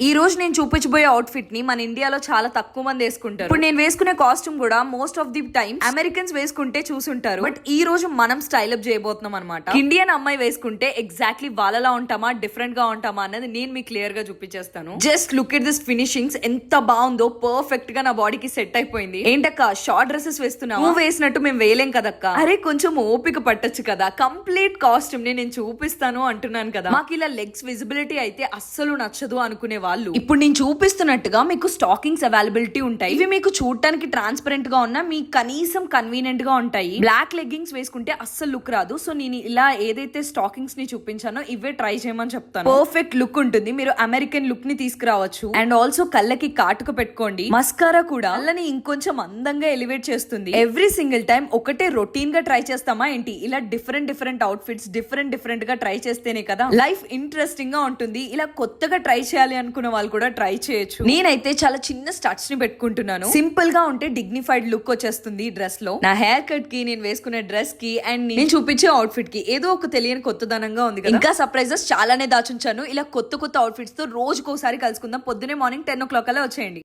ఈ రోజు నేను చూపించబోయే అవుట్ఫిట్ ని మన ఇండియాలో చాలా తక్కువ మంది వేసుకుంటారు. ఇప్పుడు నేను వేసుకునే కాస్ట్యూమ్ కూడా most of the time Americans వేసుకుంటే చూసుంటారు. బట్ ఈ రోజు మనం స్టైల్ అప్ చేయబోతున్నాం అనమాట. ఇండియన్ అమ్మాయి వేసుకుంటే ఎగ్జాక్ట్లీ వాళ్ళలా ఉంటామా డిఫరెంట్ గా ఉంటామా అనేది నేను మీకు క్లియర్ గా చూపించేస్తాను. Just look at this finishings, ఎంత బాగుందో, పర్ఫెక్ట్ గా నా బాడీకి సెట్ అయిపోయింది. ఏంటక్క షార్ట్ డ్రెస్సెస్ వేస్తున్నావు, నువ్వు వేసినట్టు మేము వేయలేం కదక్క, అరే కొంచెం ఓపిక పట్టొచ్చు కదా, కంప్లీట్ కాస్ట్యూమ్ ని నేను చూపిస్తాను అంటున్నాను కదా. మాకు ఇలా లెగ్స్ విజిబిలిటీ అయితే అస్సలు నచ్చదు అనుకునే వాళ్ళు ఇప్పుడు నేను చూపిస్తున్నట్టుగా మీకు స్టాకింగ్స్ అవైలబిలిటీ ఉంటాయి. ఇవి మీకు చూడటానికి ట్రాన్స్పరెంట్ గా ఉన్నా మీకు కనీసం కన్వీనియంట్ గా ఉంటాయి. బ్లాక్ లెగ్గింగ్స్ వేసుకుంటే అస్సలు లుక్ రాదు. సో నేను ఇలా ఏదైతే స్టాకింగ్స్ ని చూపించానో ఇవే ట్రై చేయమని చెప్తాను. పర్ఫెక్ట్ లుక్ ఉంటుంది. మీరు అమెరికన్ లుక్ ని తీసుకురావచ్చు. అండ్ ఆల్సో కళ్ళకి కాటుక పెట్టుకోండి. మస్కారా కూడా కళ్ళని ఇంకొంచెం అందంగా ఎలివేట్ చేస్తుంది. ఎవ్రీ సింగిల్ టైం ఒకటే రొటీన్ గా ట్రై చేస్తామా ఏంటి? ఇలా డిఫరెంట్ అవుట్ఫిట్స్ డిఫరెంట్ గా ట్రై చేస్తేనే కదా లైఫ్ ఇంట్రెస్టింగ్ గా ఉంటుంది. ఇలా కొత్తగా ట్రై చేయాలి అనుకున్న వాళ్ళు కూడా ట్రై చేయొచ్చు. నేనైతే చాలా చిన్న స్టడ్స్ ని పెట్టుకుంటున్నాను. సింపుల్ గా ఉంటే డిగ్నిఫైడ్ లుక్ వచ్చేస్తుంది ఈ డ్రెస్ లో. నా హెయిర్ కట్ కి, నేను వేసుకునే డ్రెస్ కి, అండ్ నేను చూపించే అవుట్ఫిట్ కి ఏదో ఒక తెలియని కొత్తదనంగా ఉంది కదా. ఇంకా సర్ప్రైజెస్ చాలానే దాచుంచాను. ఇలా కొత్త అవుట్ఫిట్స్ తో రోజుకోసారి కలుసుకుందాం. పొద్దునే మార్నింగ్ 10 o'clock అలా వచ్చేయండి.